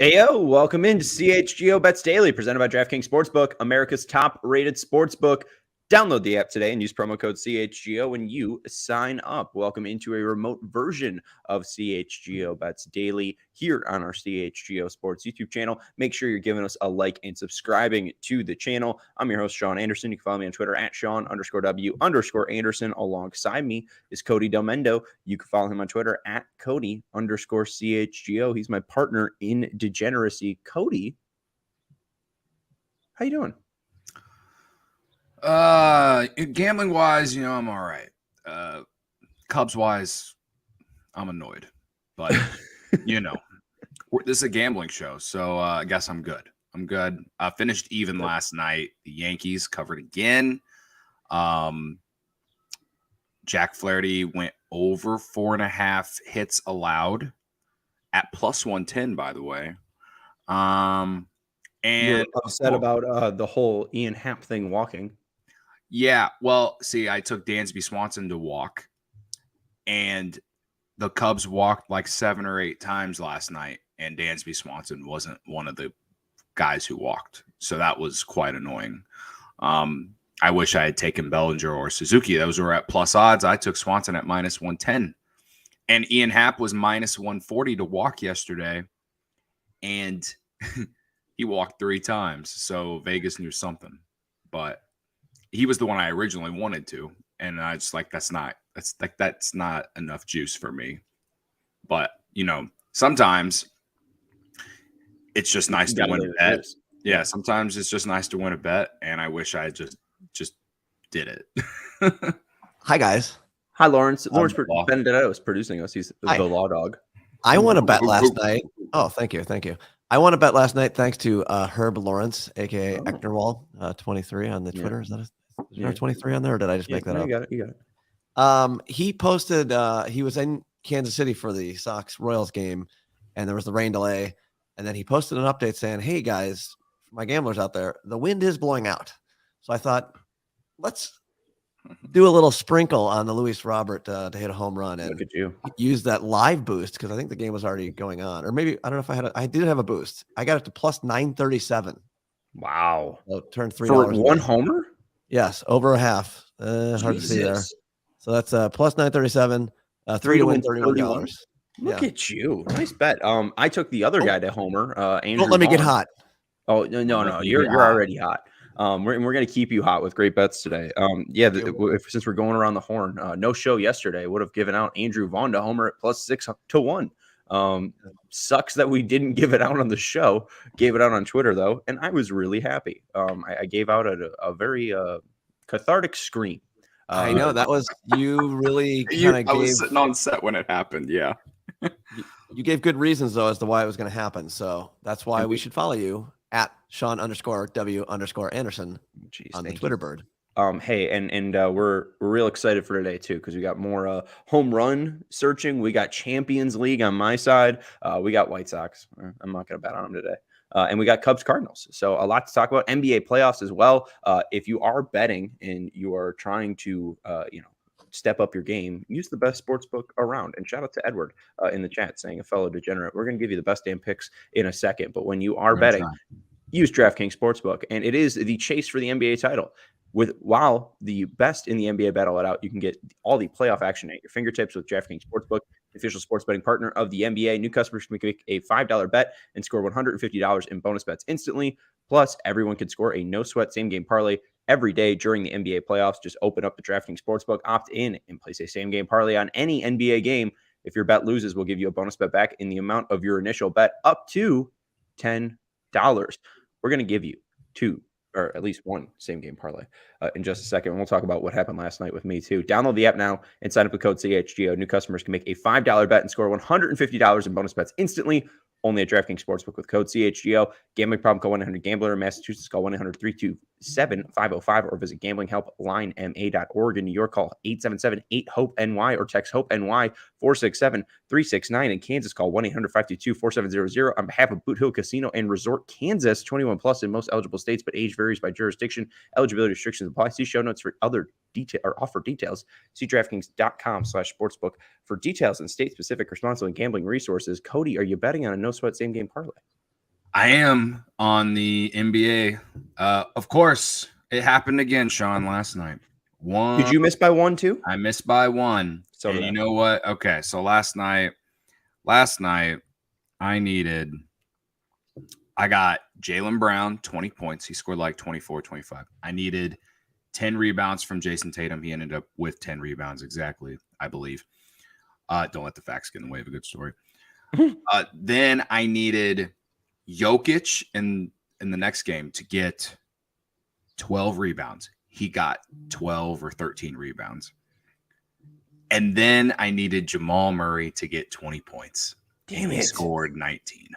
Heyo, welcome into CHGO Bets Daily, presented by DraftKings Sportsbook, America's top-rated sportsbook. Download the app today and use promo code CHGO when you sign up. Welcome into a remote version of CHGO Bets Daily here on our CHGO Sports YouTube channel. Make sure you're giving us a like and subscribing to the channel. I'm your host, Sean Anderson. You can follow me on Twitter at Sean_W_Anderson. Alongside me is Cody Delmendo. You can follow him on Twitter at Cody_CHGO. He's my partner in degeneracy. Cody, how you doing? Gambling wise, I'm all right. Cubs wise, I'm annoyed, but this is a gambling show, so I guess I'm good. I finished even last night. The Yankees covered again. Jack Flaherty went over 4.5 hits allowed at plus 110, by the way. And you're upset about the whole Ian Happ thing walking. Yeah, well, see, I took Dansby Swanson to walk, and the Cubs walked like 7 or 8 times last night, and Dansby Swanson wasn't one of the guys who walked, so that was quite annoying. I wish I had taken Bellinger or Suzuki. Those were at plus odds. I took Swanson at minus 110, and Ian Happ was minus 140 to walk yesterday, and he walked 3 times, so Vegas knew something, but he was the one I originally wanted to, and I just that's not enough juice for me. But sometimes it's just nice to win a bet. Yeah, sometimes it's just nice to win a bet, and I wish I just did it. Hi guys. Hi Lawrence. Lawrence Benedetto is producing us. He's the law dog. I won a bet last night. Oh, thank you. I won a bet last night thanks to Herb Lawrence, aka Ecknerwall, 23 on the Twitter. Is there 23 on there, or did I just make that up? You got it. He posted he was in Kansas City for the Sox Royals game, and there was the rain delay, and then he posted an update saying, "Hey guys, for my gamblers out there, the wind is blowing out." So I thought, let's do a little sprinkle on the Luis Robert to hit a home run, and look at you. Use that live boost because I think the game was already going on, or maybe I don't know if I did have a boost. I got it to plus 937. Wow! So it turned $3 for one homer. Yes, over a half. Hard to see there. So that's plus 937. 3 to win $31. Look at you! Nice bet. I took the other guy to homer. Andrew don't let me get hot. Oh no! You're already hot. We're going to keep you hot with great bets today. Since we're going around the horn, no show yesterday would have given out Andrew Vaughn to homer at plus 6 to 1. Sucks that we didn't give it out on the show. Gave it out on Twitter though, and I was really happy. I gave out a very cathartic scream. I know that was you really. I was sitting on set when it happened. Yeah, you gave good reasons though as to why it was going to happen. So that's why we should follow you at Sean_W_Anderson on the Twitter bird. Hey, and we're real excited for today too, because we got more home run searching. We got Champions League on my side. We got White Sox. I'm not going to bet on them today. And we got Cubs Cardinals. So a lot to talk about. NBA playoffs as well. If you are betting and you are trying to step up your game, use the best sports book around. And shout out to Edward in the chat saying a fellow degenerate. We're going to give you the best damn picks in a second. But when you are betting, use DraftKings Sportsbook. And it is the chase for the NBA title. While the best in the NBA battle it out, you can get all the playoff action at your fingertips with DraftKings Sportsbook, the official sports betting partner of the NBA. New customers can make a $5 bet and score $150 in bonus bets instantly. Plus, everyone can score a no-sweat same-game parlay every day during the NBA playoffs. Just open up the DraftKings Sportsbook, opt in, and place a same-game parlay on any NBA game. If your bet loses, we'll give you a bonus bet back in the amount of your initial bet up to $10. We're going to give you 2 or at least one same game parlay in just a second. We'll talk about what happened last night with me too. Download the app now and sign up with code CHGO. New customers can make a $5 bet and score $150 in bonus bets instantly. Only at DraftKings Sportsbook with code CHGO. Gambling problem, call 1-800-GAMBLER. In Massachusetts, call 1-800-327-505 or visit gamblinghelplinema.org. In New York, call 877-8-HOPE-NY or text HOPE-NY 467-369. In Kansas, call 1-800-522-4700. On behalf of Boot Hill Casino and Resort Kansas, 21 plus in most eligible states, but age varies by jurisdiction. Eligibility restrictions apply. See show notes for other detail or offer details. See DraftKings.com/sportsbook for details and state-specific responsible gambling resources. Cody, are you betting on a no-sweat same-game parlay? I am on the NBA. Of course, it happened again, Sean, last night. Did you miss by one, too? I missed by one. So and you know what? Okay, so last night, I got Jaylen Brown, 20 points. He scored like 24, 25. I needed 10 rebounds from Jason Tatum. He ended up with 10 rebounds exactly, I believe. Don't let the facts get in the way of a good story. Then I needed Jokic in the next game to get 12 rebounds. He got 12 or 13 rebounds. And then I needed Jamal Murray to get 20 points. Damn it. He scored 19.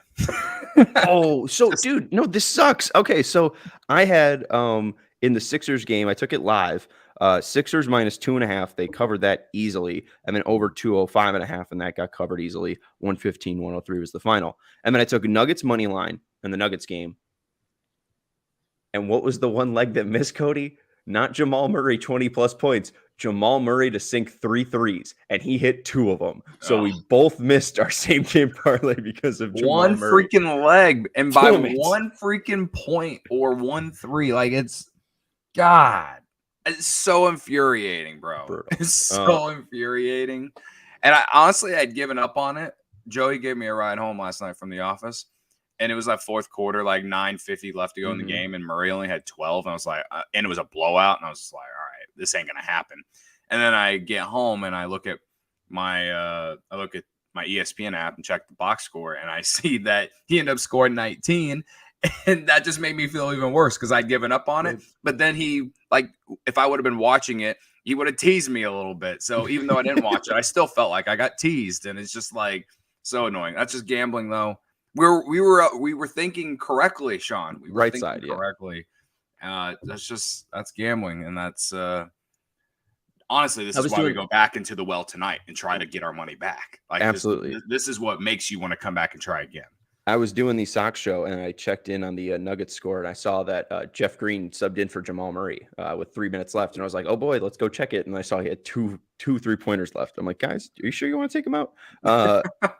Oh, so dude, no, this sucks. Okay, so I had in the Sixers game, I took it live. Sixers minus 2.5. They covered that easily. And then over 205.5, and that got covered easily. 115-103 was the final. And then I took Nuggets money line in the Nuggets game. And what was the one leg that missed, Cody? Not Jamal Murray 20 plus points. Jamal Murray to sink 3 threes, and he hit 2 of them. So we both missed our same game parlay because of Jamal Murray. Freaking leg, and by one freaking point or 1-3, like it's so infuriating, bro. Brutal. It's so infuriating. And I'd given up on it. Joey gave me a ride home last night from the office, and it was like fourth quarter, like 9:50 left to go in the game, and Murray only had 12. And I was like, and it was a blowout, and I was just like, all right, this ain't gonna happen. And then I get home and I look at my ESPN app and check the box score, and I see that he ended up scoring 19. And that just made me feel even worse because I'd given up on it. But then he, like, if I would have been watching it, he would have teased me a little bit. So even though I didn't watch it, I still felt like I got teased, and it's just like so annoying. That's just gambling, though. We were thinking correctly, Sean. We were right thinking side, correctly. That's gambling, and that's honestly, this is why we go back into the well tonight and try to get our money back. Like, absolutely, this is what makes you want to come back and try again. I was doing the Sox show, and I checked in on the Nuggets score, and I saw that Jeff Green subbed in for Jamal Murray with 3 minutes left, and I was like, "Oh boy, let's go check it." And I saw he had two 3-pointers left. I'm like, "Guys, are you sure you want to take him out?"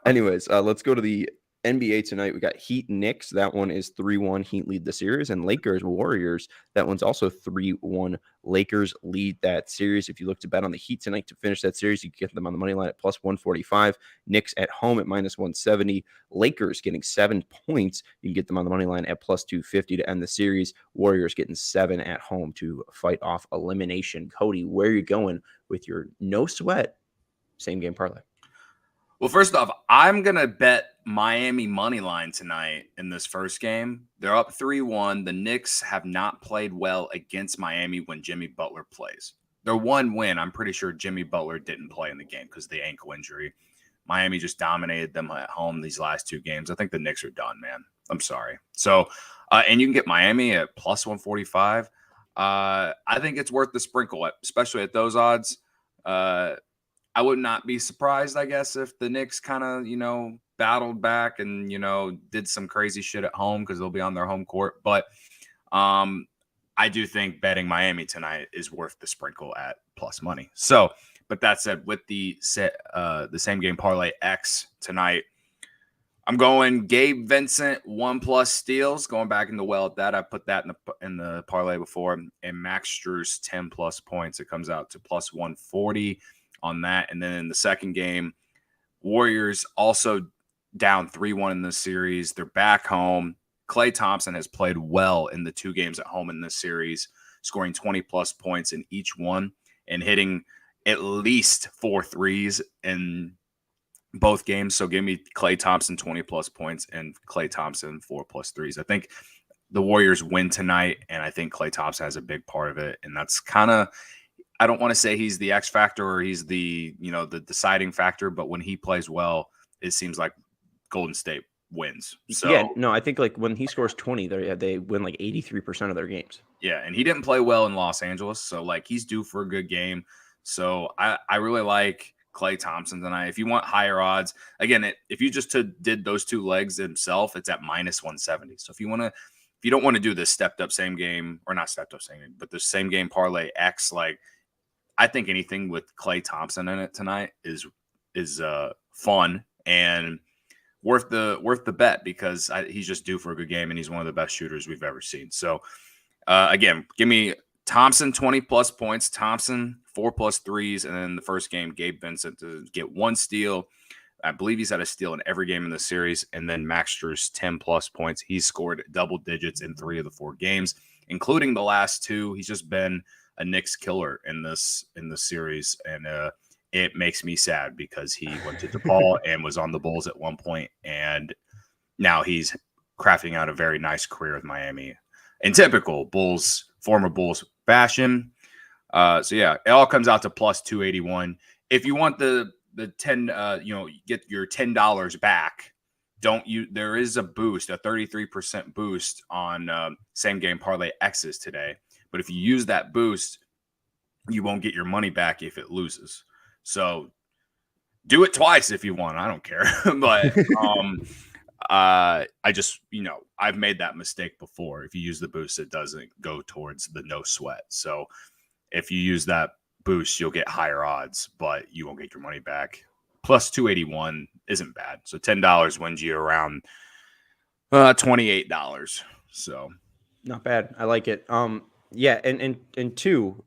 Anyways, let's go to the NBA tonight. We got Heat Knicks. That one is 3-1. Heat lead the series. And Lakers Warriors. That one's also 3-1. Lakers lead that series. If you look to bet on the Heat tonight to finish that series, you can get them on the money line at plus 145. Knicks at home at minus 170. Lakers getting 7 points. You can get them on the money line at plus 250 to end the series. Warriors getting 7 at home to fight off elimination. Cody, where are you going with your no sweat same game parlay? Well, first off, I'm going to bet Miami money line tonight in this first game. They're up 3-1. The Knicks have not played well against Miami when Jimmy Butler plays. Their one win, I'm pretty sure Jimmy Butler didn't play in the game because of the ankle injury. Miami just dominated them at home these last 2 games. I think the Knicks are done, man. I'm sorry. So, and you can get Miami at plus 145. I think it's worth the sprinkle, especially at those odds. I would not be surprised, I guess, if the Knicks kind of, battled back and, did some crazy shit at home because they'll be on their home court. But I do think betting Miami tonight is worth the sprinkle at plus money. So, but that said, with the same game parlay X tonight, I'm going Gabe Vincent 1+ steals. Going back in the well at that, I put that in the parlay before, and Max Strus 10+ points. It comes out to plus 140 on that. And then in the second game, Warriors also down 3-1 in this series. They're back home. Klay Thompson has played well in the 2 games at home in this series, scoring 20+ points in each one and hitting at least 4 threes in both games. So give me Klay Thompson 20+ points and Klay Thompson 4+ threes. I think the Warriors win tonight, and I think Klay Thompson has a big part of it. And that's kind of, I don't want to say he's the X factor or he's the, the deciding factor, but when he plays well, it seems like Golden State wins. So yeah, no, I think like when he scores 20, they win like 83% of their games. Yeah, and he didn't play well in Los Angeles, so like he's due for a good game. So I really like Klay Thompson tonight. If you want higher odds, again, if you just did those two legs himself, it's at -170. So if you don't want to do this stepped up same game, or not stepped up same game, but the same game parlay X, like I think anything with Klay Thompson in it tonight is fun and worth the bet, because he's just due for a good game, and he's one of the best shooters we've ever seen. So again, give me Thompson 20+ points, Thompson 4+ threes, and then the first game, Gabe Vincent to get 1 steal. I believe he's had a steal in every game in the series, and then Max Strus 10+ points. He's scored double digits in 3 of the 4 games, including the last 2. He's just been a Knicks killer in this series, and it makes me sad because he went to DePaul and was on the Bulls at one point, and now he's crafting out a very nice career with Miami in typical former Bulls fashion. So yeah, it all comes out to +281. If you want the 10, get your $10 back, there is a boost, a 33% boost on same game parlay X's today. But if you use that boost, you won't get your money back if it loses. So do it twice if you want. I don't care. But I just, I've made that mistake before. If you use the boost, it doesn't go towards the no sweat. So if you use that boost, you'll get higher odds, but you won't get your money back. +281 isn't bad. So $10 wins you around $28. So not bad. I like it. Yeah, and two,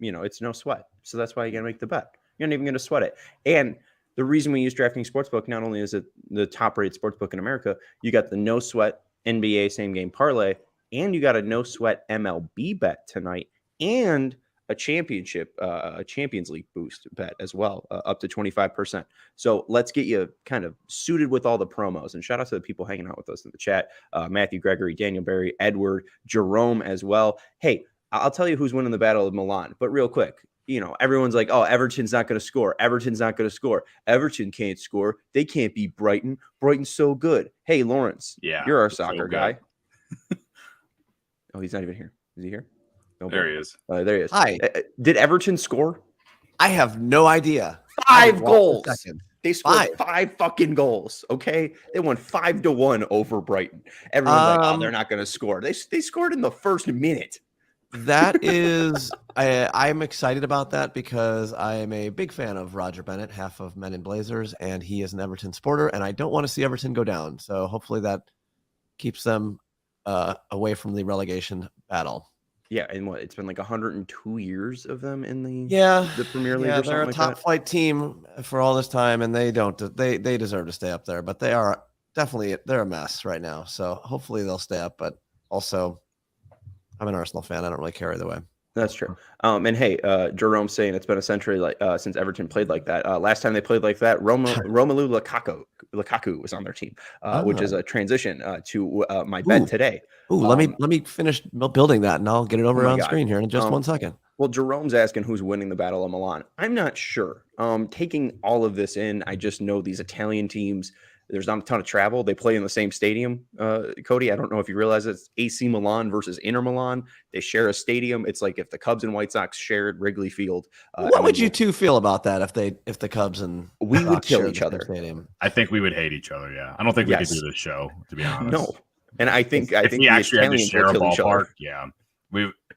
it's no sweat. So that's why you gotta make the bet. You're not even gonna sweat it. And the reason we use DraftKings Sportsbook, not only is it the top-rated sportsbook in America, you got the no sweat NBA same game parlay, and you got a no sweat MLB bet tonight, and a Champions League boost bet as well, up to 25%. So let's get you kind of suited with all the promos. And shout out to the people hanging out with us in the chat: Matthew Gregory, Daniel Barry, Edward, Jerome as well. Hey, I'll tell you who's winning the Battle of Milan, but real quick. Everyone's like, oh, Everton's not going to score. Everton's not going to score. Everton can't score. They can't beat Brighton. Brighton's so good. Hey, Lawrence, you're our soccer guy. Oh, he's not even here. Is he here? No, there he is. There he is. Hi. Did Everton score? I have no idea. 5 goals. They scored 5. 5 fucking goals. Okay, they won 5-1 over Brighton. Everyone's like, oh, they're not going to score. They scored in the first minute. That is, I'm excited about that because I am a big fan of Roger Bennett, half of Men in Blazers, and he is an Everton supporter, and I don't want to see Everton go down. So hopefully that keeps them away from the relegation battle. Yeah, and it's been like 102 years of them in the Premier League. Yeah, or they're a like top flight team for all this time, and they deserve to stay up there. But they're a mess right now. So hopefully they'll stay up. But also, I'm an Arsenal fan. I don't really care either way. That's true. And hey, Jerome's saying it's been a century since Everton played like that. Last time they played like that, Romelu Lukaku was on their team, which is a transition to my bet today. Let me finish building that, and I'll get it over on screen here in just 1 second. Well, Jerome's asking who's winning the Battle of Milan. I'm not sure. Taking all of this in, I just know these Italian teams. There's not a ton of travel. They play in the same stadium. Cody, I don't know if you realize it's AC Milan versus Inter Milan. They share a stadium. It's like if the Cubs and White Sox shared Wrigley Field. What would you two feel about that if the Cubs and we would kill each other? Stadium? I think we would hate each other. Yeah, I don't think we could do this show, to be honest. No, and I think we actually had to share a ballpark. Yeah,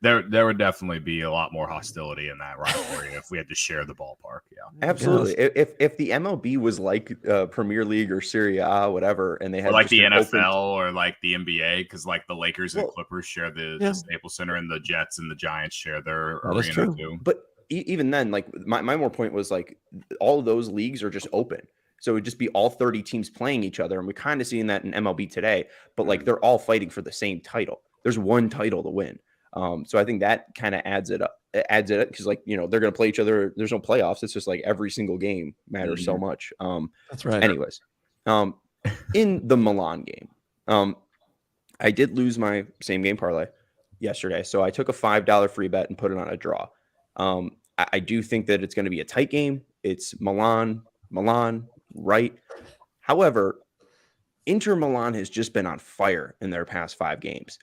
there would definitely be a lot more hostility in that rivalry if we had to share the ballpark. Yeah, absolutely. If the MLB was like Premier League or Serie A, whatever, and they had like the NFL or like the NBA, because like the Lakers and Clippers share the Staples Center, and the Jets and the Giants share their arena too. But even then, like my more point was like all of those leagues are just open. So it would just be all 30 teams playing each other. And we're kind of seeing that in MLB today, but like they're all fighting for the same title. There's one title to win. So I think that kind of adds it up because like, they're going to play each other. There's no playoffs. It's just like every single game matters so much. That's right. Anyways, in the Milan game, I did lose my same game parlay yesterday, so I took a $5 free bet and put it on a draw. I do think that it's going to be a tight game. It's Milan, right? However, Inter Milan has just been on fire in their past 5 games.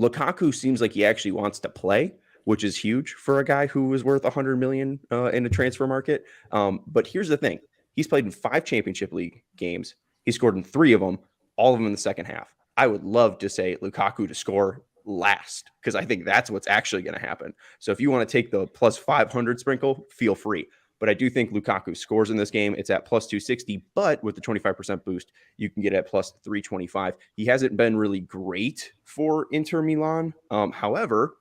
Lukaku seems like he actually wants to play, which is huge for a guy who is worth 100 million in a transfer market. But here's the thing: he's played in 5 Championship League games. He scored in 3 of them, all of them in the second half. I would love to say Lukaku to score last because I think that's what's actually going to happen. So if you want to take the plus 500 sprinkle, feel free. But I do think Lukaku scores in this game. It's at plus 260, but with the 25% boost, you can get at plus 325. He hasn't been really great for Inter Milan. However,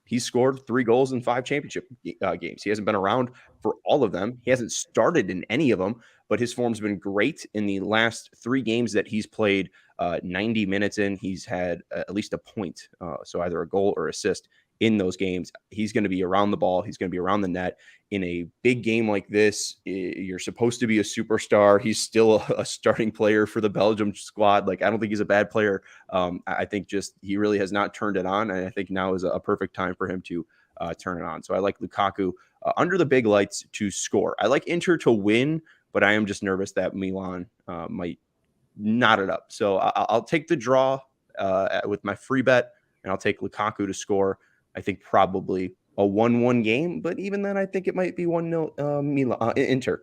he scored 3 goals in 5 championship games. He hasn't been around for all of them. He hasn't started in any of them, but his form's been great in the last 3 games that he's played 90 minutes in. He's had at least a point, so either a goal or assist in those games. He's going to be around the ball. He's going to be around the net. In a big game like this, you're supposed to be a superstar. He's still a starting player for the Belgium squad. Like, I don't think he's a bad player. I think just he really has not turned it on, and I think now is a perfect time for him to turn it on. So I like Lukaku under the big lights to score. I like Inter to win, but I am just nervous that Milan might knot it up. So I'll take the draw with my free bet, and I'll take Lukaku to score. I think probably a 1-1 game, but even then, I think it might be 1-0 Milan Inter.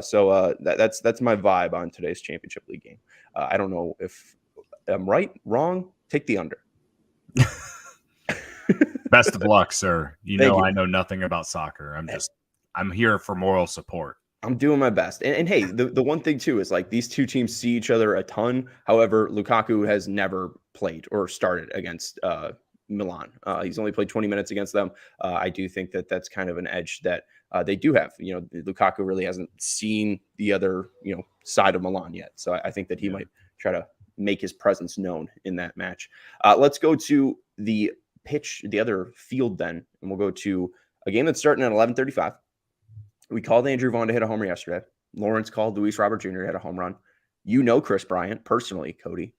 So that's my vibe on today's Championship League game. I don't know if I'm right, wrong. Take the under. Best of luck, sir. Thank you. I know nothing about soccer. I'm here for moral support. I'm doing my best. And hey, the one thing too is like these two teams see each other a ton. However, Lukaku has never played or started against Milan. He's only played 20 minutes against them. I do think that that's kind of an edge that they do have. Lukaku really hasn't seen the other, side of Milan yet. So I think that he might try to make his presence known in that match. Let's go to the other field then, and we'll go to a game that's starting at 11:35. We called Andrew Vaughn to hit a homer yesterday. Lawrence called Luis Robert Jr. to hit a home run. Chris Bryant personally, Cody.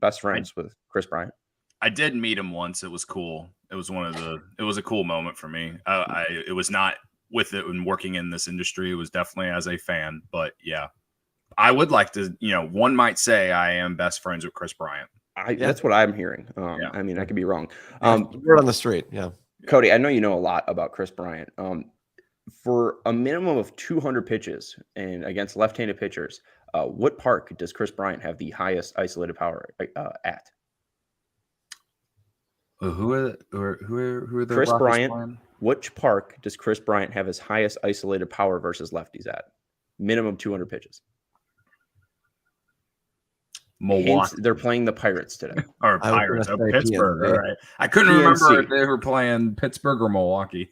Best friends with Chris Bryant. I did meet him once. It was cool. It was a cool moment for me. It was not with it when working in this industry. It was definitely as a fan, but yeah, I would like to, one might say I am best friends with Chris Bryant. That's what I'm hearing. I mean, I could be wrong. Word on the street. Yeah. Cody, I know you know a lot about Chris Bryant. For a minimum of 200 pitches and against left-handed pitchers, what park does Chris Bryant have the highest isolated power at? Who are the Chris Rockets Bryant? playing? Which park does Chris Bryant have his highest isolated power versus lefties at? Minimum 200 pitches. Milwaukee. They're playing the Pirates today. Or Pirates. Pittsburgh. PNC. All right. I couldn't remember if they were playing Pittsburgh or Milwaukee.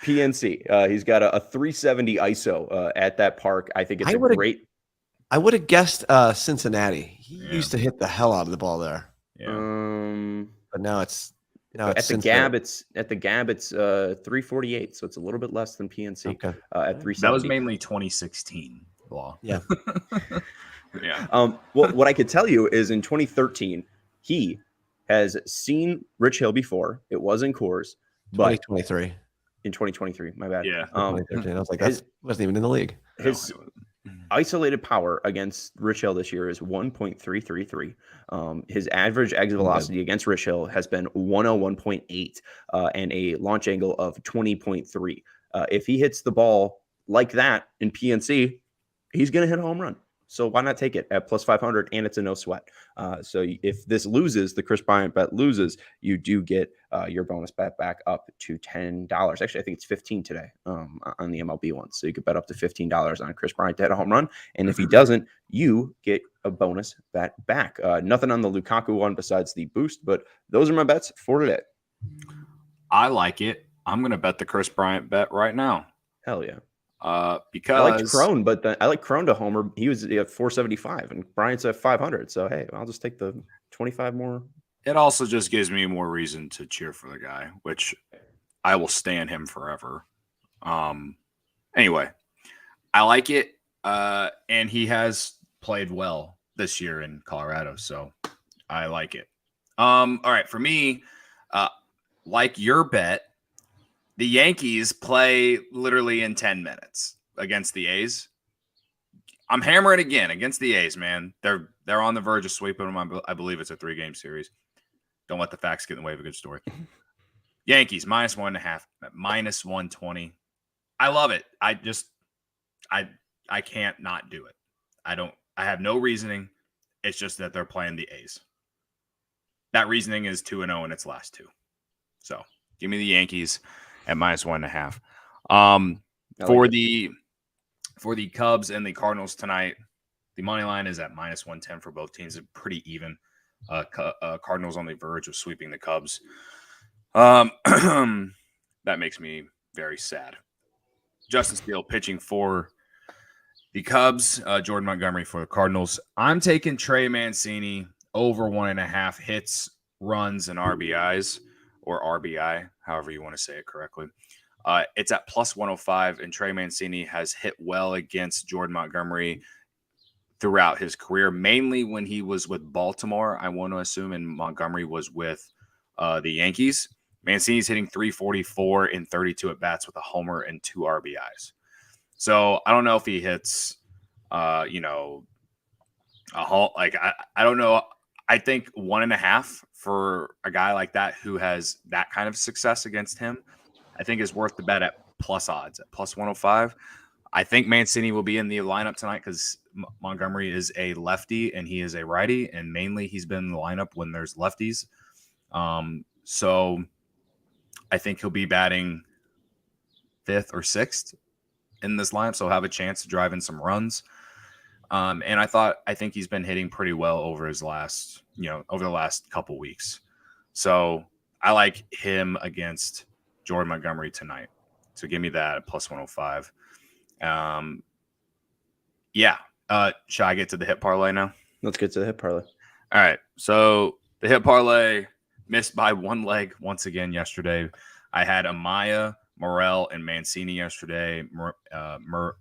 PNC. He's got a 370 ISO at that park. I think it's great. I would have guessed Cincinnati. He used to hit the hell out of the ball there. Yeah. But now it's at the Gab. It's 348, so it's a little bit less than PNC. Okay. At 370. That was mainly 2016 law. Yeah. Yeah. Well, what I could tell you is in 2013, he has seen Rich Hill before. It was in Coors, but 2023. In 2023, my bad. Yeah. 2013. I was like, that wasn't even in the league. His isolated power against Rich Hill this year is 1.333. His average exit velocity against Rich Hill has been 101.8 and a launch angle of 20.3. If he hits the ball like that in PNC, he's going to hit a home run. So why not take it at plus 500, and it's a no sweat. So if this loses, the Chris Bryant bet loses, you do get your bonus bet back up to $10. Actually, I think it's 15 today on the MLB one. So you could bet up to $15 on Chris Bryant to hit a home run. And if he doesn't, you get a bonus bet back. Nothing on the Lukaku one besides the boost, but those are my bets for today. I like it. I'm going to bet the Chris Bryant bet right now. Hell yeah. Because I like Crone, but I like Crone to homer. He was at 475 and Bryant's at 500. So, hey, I'll just take the 25 more. It also just gives me more reason to cheer for the guy, which I will stand him forever. Anyway, I like it. And he has played well this year in Colorado. So I like it. All right, for me, like your bet, the Yankees play literally in 10 minutes against the A's. I'm hammering again against the A's, man. They're on the verge of sweeping them. I believe it's a 3-game series. Don't let the facts get in the way of a good story. Yankees -1.5 at -120. I love it. I can't not do it. I have no reasoning. It's just that they're playing the A's. That reasoning is 2-0 in its last 2. So give me the Yankees at -1.5. For the Cubs and the Cardinals tonight, the money line is at -110 for both teams. It's pretty even. Cardinals on the verge of sweeping the Cubs. That makes me very sad. Justin Steele pitching for the Cubs. Jordan Montgomery for the Cardinals. I'm taking Trey Mancini over 1.5 hits, runs, and RBIs, or RBI, however you want to say it correctly. It's at +105, and Trey Mancini has hit well against Jordan Montgomery throughout his career, mainly when he was with Baltimore, I want to assume, and Montgomery was with the Yankees. Mancini's hitting .344 in 32 at-bats with a homer and 2 RBIs. So I don't know if he hits, a halt. Like, I don't know. I think 1.5 for a guy like that who has that kind of success against him, I think is worth the bet at plus odds, at +105. I think Mancini will be in the lineup tonight because Montgomery is a lefty and he is a righty, and mainly he's been in the lineup when there's lefties. So I think he'll be batting 5th or 6th in this lineup, so he'll have a chance to drive in some runs. And I think he's been hitting pretty well over the last couple weeks. So I like him against Jordan Montgomery tonight. So give me that at +105. Should I get to the hit parlay now? Let's get to the hit parlay. All right. So the hit parlay missed by 1 leg once again yesterday. I had Amaya, Morel, and Mancini yesterday. Amaya,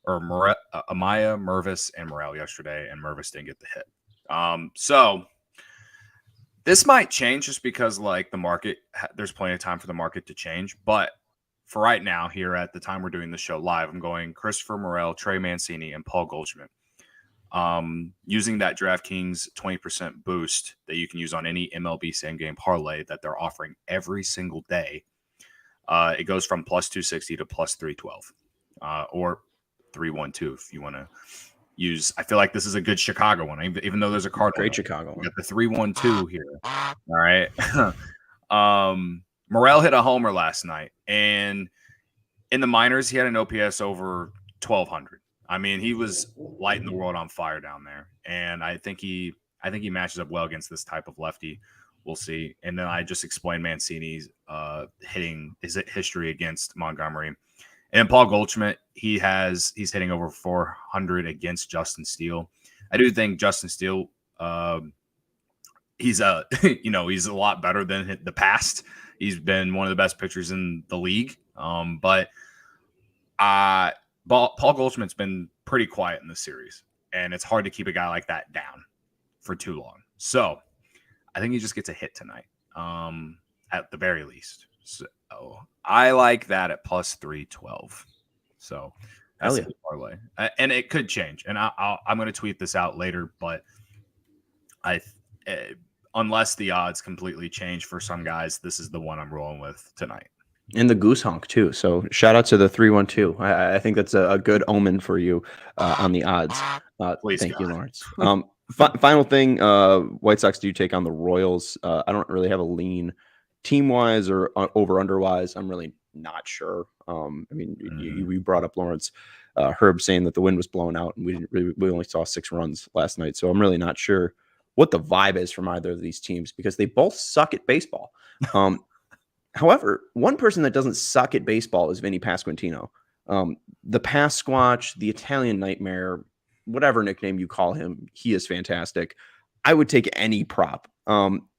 Mervis, and Morel yesterday, and Mervis didn't get the hit. So this might change just because, like, the market, there's plenty of time for the market to change. But for right now, here at the time we're doing the show live, I'm going Christopher Morel, Trey Mancini, and Paul Goldschmidt. Using that DraftKings 20% boost that you can use on any MLB same game parlay that they're offering every single day. It goes from +260 to +312, or 312 if you want to use. I feel like this is a good Chicago one, even though there's a Cardinals. Great Chicago one. We got the 312 here. All right. Morel hit a homer last night, and in the minors, he had an OPS over 1,200. I mean, he was lighting the world on fire down there, and I think he matches up well against this type of lefty. We'll see. And then I just explained Mancini's hitting his history against Montgomery. And Paul Goldschmidt, he's hitting over 400 against Justin Steele. I do think Justin Steele, he's a lot better than the past. He's been one of the best pitchers in the league. But Paul Goldschmidt's been pretty quiet in this series, and it's hard to keep a guy like that down for too long. So I think he just gets a hit tonight, at the very least. So I like that at +312. So that's the parlay, and it could change. And I'm going to tweet this out later, but unless the odds completely change for some guys, this is the one I'm rolling with tonight. And the goose honk too. So shout out to the 312. I think that's a good omen for you on the odds. Thank you, Lawrence. Final thing, White Sox do take on the Royals. I don't really have a lean team-wise or over-under-wise. I'm really not sure. We brought up Lawrence, Herb saying that the wind was blowing out, and we only saw 6 runs last night. So I'm really not sure what the vibe is from either of these teams because they both suck at baseball. However, one person that doesn't suck at baseball is Vinny Pasquantino. The pass squatch, the Italian nightmare, whatever nickname you call him, he is fantastic. I would take any prop.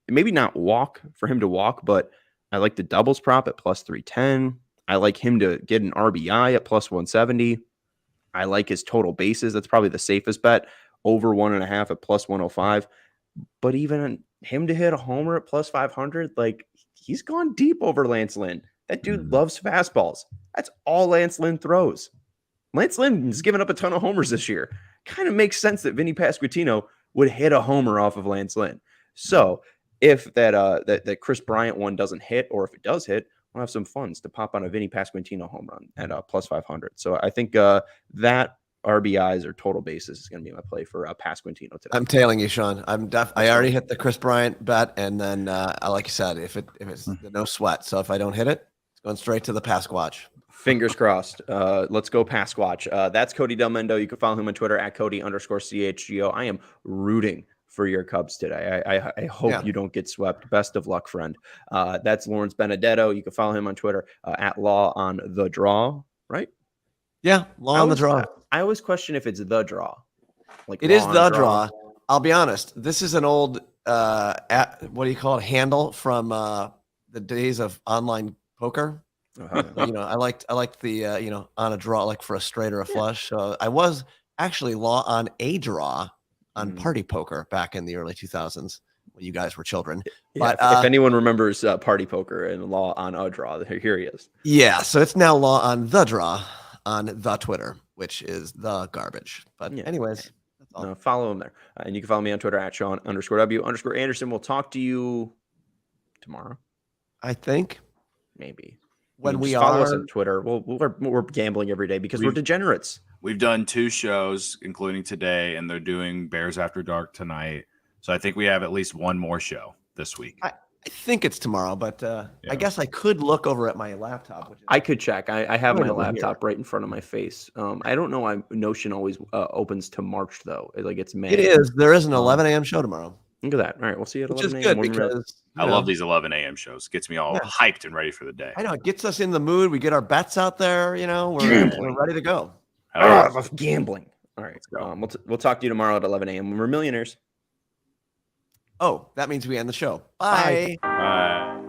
Maybe not walk for him to walk, but I like the doubles prop at +310. I like him to get an RBI at +170. I like his total bases. That's probably the safest bet. Over 1.5 at +105. But even him to hit a homer at plus 500, like he's gone deep over Lance Lynn. That dude loves fastballs. That's all Lance Lynn throws. Lance Lynn's given up a ton of homers this year. Kind of makes sense that Vinny Pasquantino would hit a homer off of Lance Lynn. So if that Chris Bryant one doesn't hit, or if it does hit, we'll have some funds to pop on a Vinny Pasquantino home run at plus 500. So I think that RBIs or total basis is going to be my play for Pasquantino today. I'm tailing you, Sean. I already hit the Chris Bryant bet, and then like you said, if it's no sweat. So if I don't hit it, it's going straight to the Pasquatch. Fingers crossed. Let's go Pasquatch. That's Cody Delmendo. You can follow him on Twitter at Cody_CHGO. I am rooting for your Cubs today. I hope you don't get swept. Best of luck, friend. That's Lawrence Benedetto. You can follow him on Twitter at Law on the Draw, right? Yeah, Law on the Draw. I always question if it's the draw. Like it is the draw. I'll be honest. This is an old what do you call it? Handle from the days of online poker. I liked the on a draw, like for a straight or a flush. So I was actually Law on a draw on party poker back in the early 2000s when you guys were children. Yeah, but if anyone remembers party poker and Law on a draw, here he is. Yeah, so it's now Law on the Draw on the Twitter, which is the garbage. But anyways, that's all. Follow him there. And you can follow me on Twitter at Sean_W_Anderson. We'll talk to you tomorrow. I think. Maybe. When we follow us on Twitter. We're gambling every day because we're degenerates. We've done 2 shows, including today, and they're doing Bears After Dark tonight. So I think we have at least one more show this week. I think it's tomorrow, but I guess I could look over at my laptop. I could check. I have my laptop right in front of my face. I don't know why Notion always opens to March, though. Like it's May. It is. There is an 11 a.m. show tomorrow. Look at that. All right, we'll see you at 11 a.m. Which is good because I love these 11 a.m. shows. Gets me all hyped and ready for the day. I know. It gets us in the mood. We get our bets out there. We're ready to go. I love gambling. All right. We'll talk to you tomorrow at 11 a.m. when we're millionaires. Oh, that means we end the show. Bye. Bye.